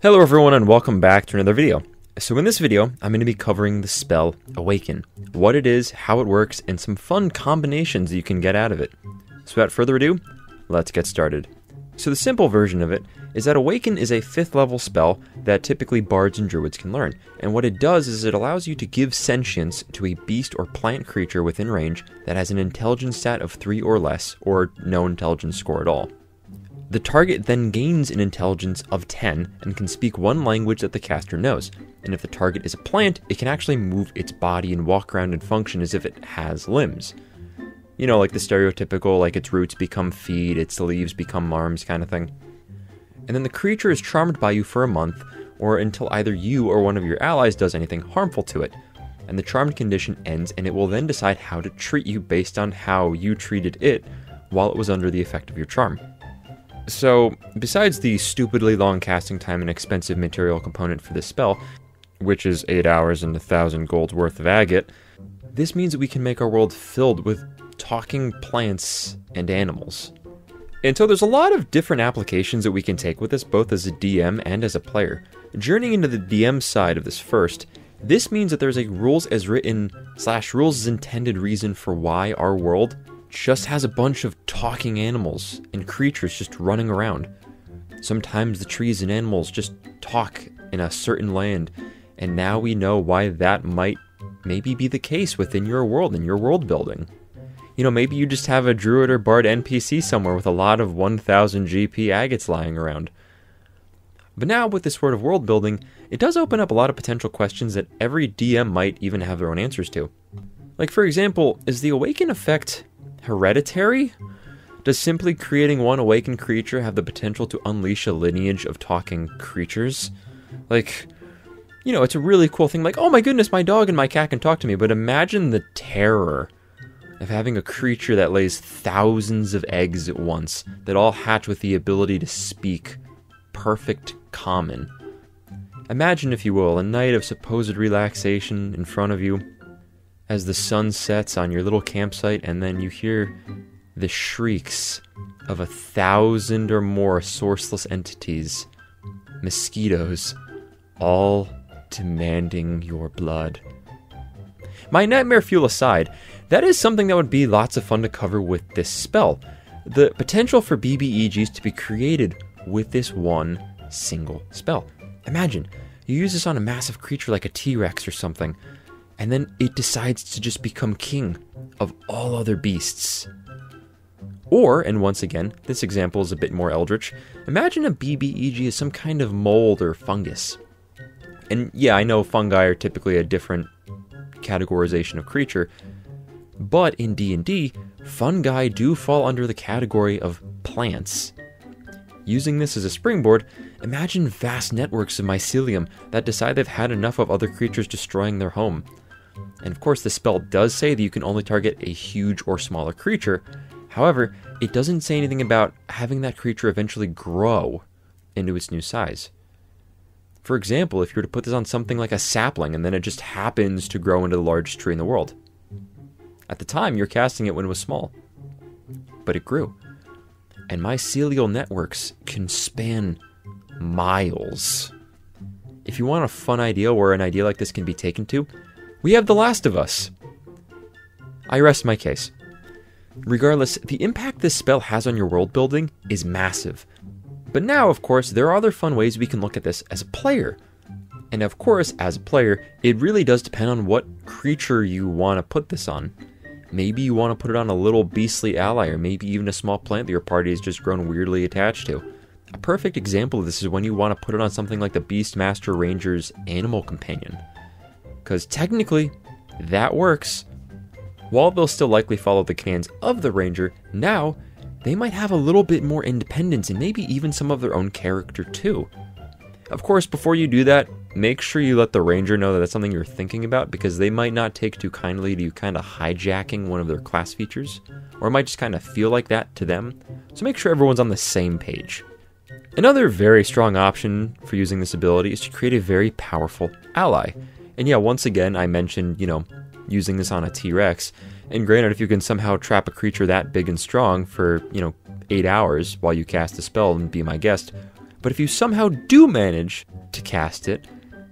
Hello everyone and welcome back to another video. So in this video, I'm going to be covering the spell Awaken, what it is, how it works, and some fun combinations that you can get out of it. So without further ado, let's get started. So the simple version of it is that Awaken is a 5th level spell that typically bards and druids can learn. And what it does is it allows you to give sentience to a beast or plant creature within range that has an intelligence stat of 3 or less, or no intelligence score at all. The target then gains an intelligence of 10 and can speak one language that the caster knows. And if the target is a plant, it can actually move its body and walk around and function as if it has limbs. You know, like the stereotypical, like its roots become feet, its leaves become arms kind of thing. And then the creature is charmed by you for a month, or until either you or one of your allies does anything harmful to it. And the charmed condition ends, and it will then decide how to treat you based on how you treated it while it was under the effect of your charm. So, besides the stupidly long casting time and expensive material component for this spell, which is 8 hours and 1,000 gold worth of agate, this means that we can make our world filled with talking plants and animals. And so there's a lot of different applications that we can take with this, both as a DM and as a player. Journeying into the DM side of this first, this means that there's a rules as written / rules as intended reason for why our world just has a bunch of talking animals and creatures just running around. Sometimes the trees and animals just talk in a certain land, and now we know why that might maybe be the case within your world and your world building. You know, maybe you just have a druid or bard NPC somewhere with a lot of 1000 GP agates lying around. But now with this sort of world building, it does open up a lot of potential questions that every DM might even have their own answers to. Like, for example, is the Awaken effect hereditary? Does simply creating one awakened creature have the potential to unleash a lineage of talking creatures? Like, you know, it's a really cool thing, like, oh my goodness, my dog and my cat can talk to me, but imagine the terror of having a creature that lays thousands of eggs at once, that all hatch with the ability to speak perfect common. Imagine, if you will, a night of supposed relaxation in front of you, as the sun sets on your little campsite, and then you hear the shrieks of 1,000 or more sourceless entities, mosquitoes, all demanding your blood. My nightmare fuel aside, that is something that would be lots of fun to cover with this spell. The potential for BBEGs to be created with this one single spell. Imagine, you use this on a massive creature like a T-Rex or something, and then it decides to just become king of all other beasts. Or, and once again, this example is a bit more eldritch, imagine a BBEG as some kind of mold or fungus. And yeah, I know fungi are typically a different categorization of creature, but in D&D, fungi do fall under the category of plants. Using this as a springboard, imagine vast networks of mycelium that decide they've had enough of other creatures destroying their home. And of course, the spell does say that you can only target a huge or smaller creature. However, it doesn't say anything about having that creature eventually grow into its new size. For example, if you were to put this on something like a sapling and then it just happens to grow into the largest tree in the world. At the time, you're casting it when it was small, but it grew. And mycelial networks can span miles. If you want a fun idea where an idea like this can be taken to, we have The Last of Us. I rest my case. Regardless, the impact this spell has on your world building is massive. But now, of course, there are other fun ways we can look at this as a player. And of course, as a player, it really does depend on what creature you want to put this on. Maybe you want to put it on a little beastly ally, or maybe even a small plant that your party has just grown weirdly attached to. A perfect example of this is when you want to put it on something like the Beastmaster Ranger's Animal Companion. Because technically, that works. While they'll still likely follow the commands of the Ranger, now they might have a little bit more independence and maybe even some of their own character too. Of course, before you do that, make sure you let the Ranger know that that's something you're thinking about, because they might not take too kindly to you kind of hijacking one of their class features, or it might just kind of feel like that to them, so make sure everyone's on the same page. Another very strong option for using this ability is to create a very powerful ally. And yeah, once again, I mentioned, using this on a T-Rex, and granted, if you can somehow trap a creature that big and strong for, 8 hours while you cast a spell and be my guest, But if you somehow do manage to cast it,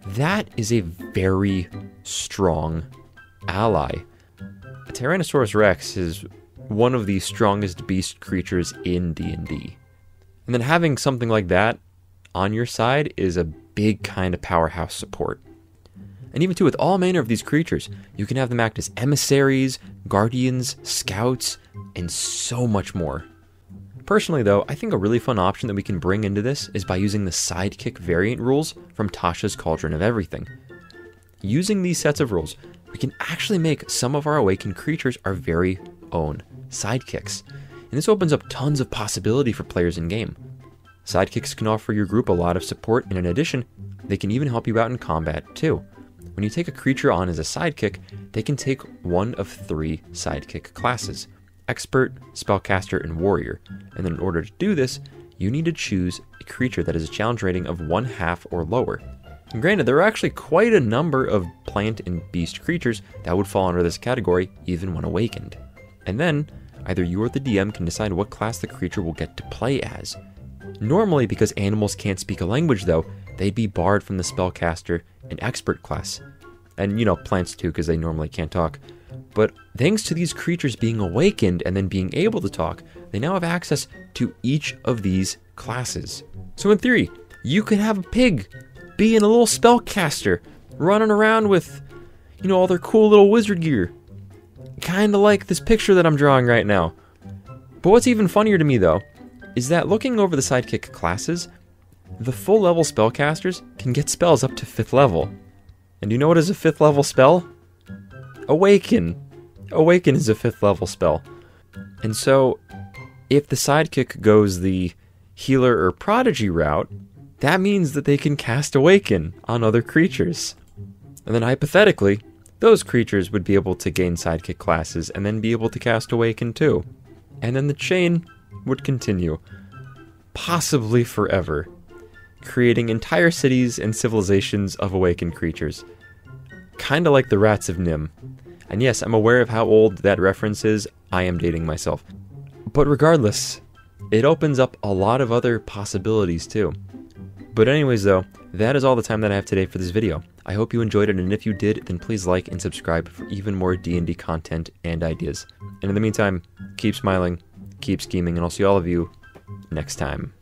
that is a very strong ally. A Tyrannosaurus Rex is one of the strongest beast creatures in D&D. And then having something like that on your side is a big kind of powerhouse support. And even too, with all manner of these creatures, you can have them act as emissaries, guardians, scouts, and so much more. Personally though, I think a really fun option that we can bring into this is by using the sidekick variant rules from Tasha's Cauldron of Everything. Using these sets of rules, we can actually make some of our awakened creatures our very own sidekicks. And this opens up tons of possibility for players in-game. Sidekicks can offer your group a lot of support, and in addition, they can even help you out in combat too. When you take a creature on as a sidekick, they can take one of 3 sidekick classes: Expert, Spellcaster, and Warrior. And then in order to do this, you need to choose a creature that has a challenge rating of 1/2 or lower. And granted, there are actually quite a number of plant and beast creatures that would fall under this category even when awakened. And then, either you or the DM can decide what class the creature will get to play as. Normally, because animals can't speak a language though, they'd be barred from the Spellcaster and Expert class. And plants too, because they normally can't talk. But thanks to these creatures being awakened and then being able to talk, they now have access to each of these classes. So in theory, you could have a pig being a little spellcaster, running around with, all their cool little wizard gear. Kinda like this picture that I'm drawing right now. But what's even funnier to me though, is that looking over the sidekick classes, the full level spellcasters can get spells up to 5th level. And do you know what is a 5th level spell? Awaken. Awaken is a 5th level spell. And so, if the sidekick goes the healer or prodigy route, that means that they can cast Awaken on other creatures. And then hypothetically, those creatures would be able to gain sidekick classes and then be able to cast Awaken too. And then the chain would continue, possibly forever, creating entire cities and civilizations of awakened creatures. Kinda like the Rats of Nim. And yes, I'm aware of how old that reference is. I am dating myself. But regardless, it opens up a lot of other possibilities too. But anyways though, that is all the time that I have today for this video. I hope you enjoyed it, and if you did, then please like and subscribe for even more D&D content and ideas. And in the meantime, keep smiling, keep scheming, and I'll see all of you next time.